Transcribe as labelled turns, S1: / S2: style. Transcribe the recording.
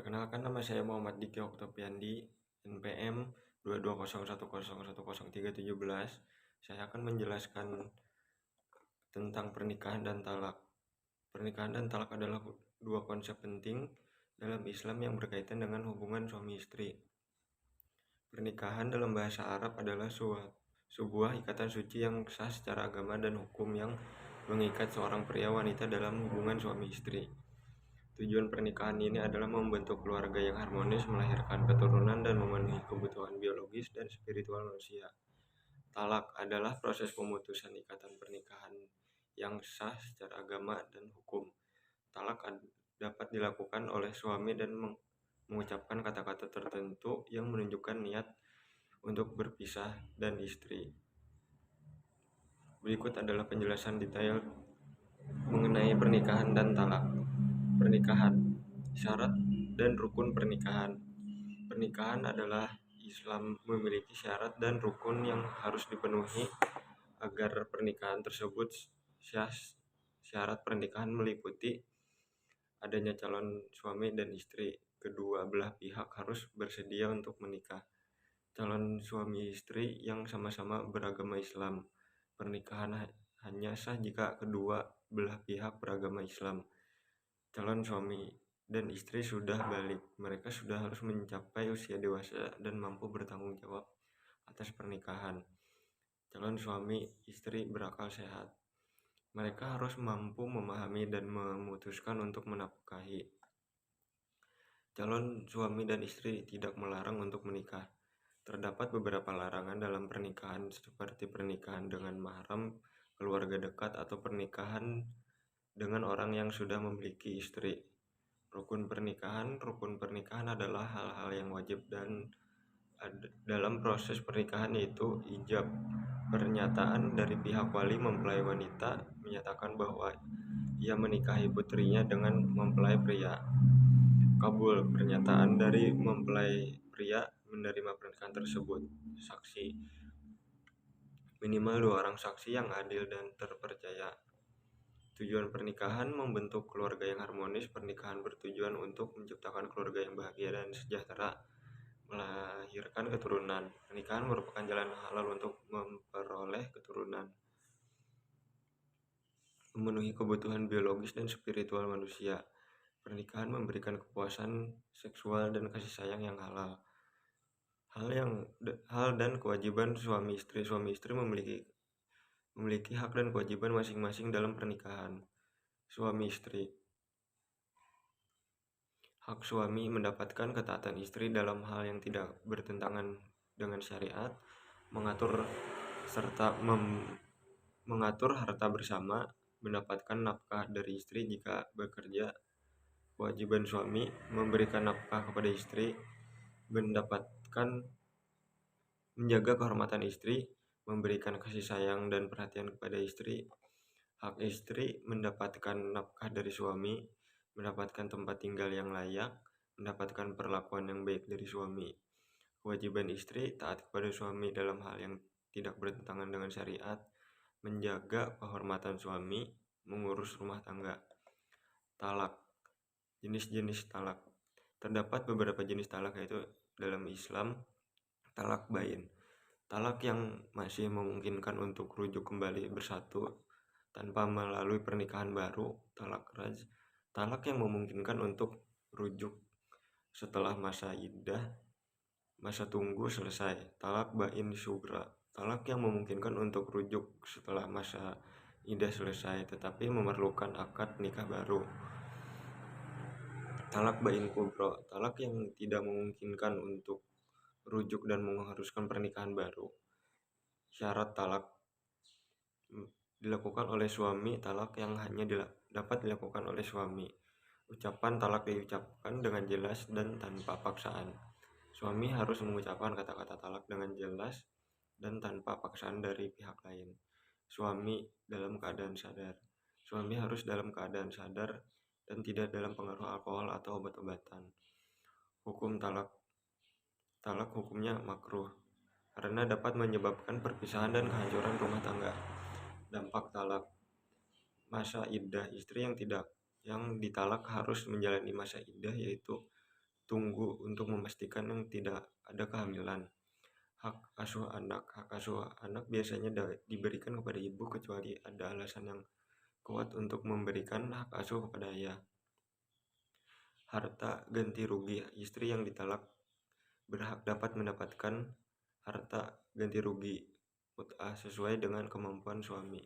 S1: Perkenalkan, nama saya Muhammad Diki Oktopiandi, NPM 22010100317. Saya akan menjelaskan tentang pernikahan dan talak. Pernikahan dan talak adalah dua konsep penting dalam Islam yang berkaitan dengan hubungan suami istri. Pernikahan dalam bahasa Arab adalah sebuah ikatan suci yang sah secara agama dan hukum yang mengikat seorang pria wanita dalam hubungan suami istri. Tujuan pernikahan ini adalah membentuk keluarga yang harmonis, melahirkan keturunan, dan memenuhi kebutuhan biologis dan spiritual manusia. Talak adalah proses pemutusan ikatan pernikahan yang sah secara agama dan hukum. Talak dapat dilakukan oleh suami dan mengucapkan kata-kata tertentu yang menunjukkan niat untuk berpisah dan istri. Berikut adalah penjelasan detail mengenai pernikahan dan talak. Pernikahan, syarat dan rukun pernikahan. Pernikahan adalah Islam memiliki syarat dan rukun yang harus dipenuhi agar pernikahan tersebut sah. Syarat pernikahan meliputi adanya calon suami dan istri. Kedua belah pihak harus bersedia untuk menikah. Calon suami istri yang sama-sama beragama Islam. Pernikahan hanya sah jika kedua belah pihak beragama Islam. Calon suami dan istri sudah balik. Mereka sudah harus mencapai usia dewasa dan mampu bertanggung jawab atas pernikahan. Calon suami istri berakal sehat. Mereka harus mampu memahami dan memutuskan untuk menafkahi. Calon suami dan istri tidak melarang untuk menikah. Terdapat beberapa larangan dalam pernikahan seperti pernikahan dengan mahram, keluarga dekat, atau pernikahan dengan orang yang sudah memiliki istri. Rukun pernikahan adalah hal-hal yang wajib dan dalam proses pernikahan, yaitu ijab, pernyataan dari pihak wali mempelai wanita menyatakan bahwa ia menikahi putrinya dengan mempelai pria. Kabul, pernyataan dari mempelai pria menerima pernikahan tersebut. Saksi, minimal 2 orang saksi yang adil dan terpercaya. Tujuan pernikahan membentuk keluarga yang harmonis. Pernikahan bertujuan untuk menciptakan keluarga yang bahagia dan sejahtera, melahirkan keturunan. Pernikahan merupakan jalan halal untuk memperoleh keturunan, memenuhi kebutuhan biologis dan spiritual manusia. Pernikahan memberikan kepuasan seksual dan kasih sayang yang halal. Hal dan kewajiban suami istri. Suami istri memiliki hak dan kewajiban masing-masing dalam pernikahan. Suami istri. Hak suami mendapatkan ketaatan istri dalam hal yang tidak bertentangan dengan syariat, mengatur harta bersama, mendapatkan nafkah dari istri jika bekerja. Kewajiban suami memberikan nafkah kepada istri, menjaga kehormatan istri, memberikan kasih sayang dan perhatian kepada istri. Hak istri mendapatkan nafkah dari suami, mendapatkan tempat tinggal yang layak, mendapatkan perlakuan yang baik dari suami. Kewajiban istri taat kepada suami dalam hal yang tidak bertentangan dengan syariat, menjaga kehormatan suami, mengurus rumah tangga. Talak. Jenis-jenis talak. Terdapat beberapa jenis talak, yaitu dalam Islam, talak bain. Talak yang masih memungkinkan untuk rujuk kembali bersatu tanpa melalui pernikahan baru. Talak raj. Talak yang memungkinkan untuk rujuk setelah masa iddah, masa tunggu selesai. Talak bain sugra. Talak yang memungkinkan untuk rujuk setelah masa iddah selesai tetapi memerlukan akad nikah baru. Talak bain kubro. Talak yang tidak memungkinkan untuk rujuk dan mengharuskan pernikahan baru. Syarat talak dilakukan oleh suami. Talak yang hanya dapat dilakukan oleh suami. Ucapan talak diucapkan dengan jelas dan tanpa paksaan. Suami harus mengucapkan kata-kata talak dengan jelas dan tanpa paksaan dari pihak lain. Suami dalam keadaan sadar. Suami harus dalam keadaan sadar dan tidak dalam pengaruh alkohol atau obat-obatan. Hukum talak. Talak hukumnya makruh karena dapat menyebabkan perpisahan dan kehancuran rumah tangga. Dampak talak. Masa iddah. Istri yang ditalak harus menjalani masa iddah, yaitu tunggu untuk memastikan yang tidak ada kehamilan. Hak asuh anak. Hak asuh anak biasanya diberikan kepada ibu kecuali ada alasan yang kuat untuk memberikan hak asuh kepada ayah. Harta ganti rugi. Istri yang ditalak berhak dapat mendapatkan harta ganti rugi mut'ah sesuai dengan kemampuan suami.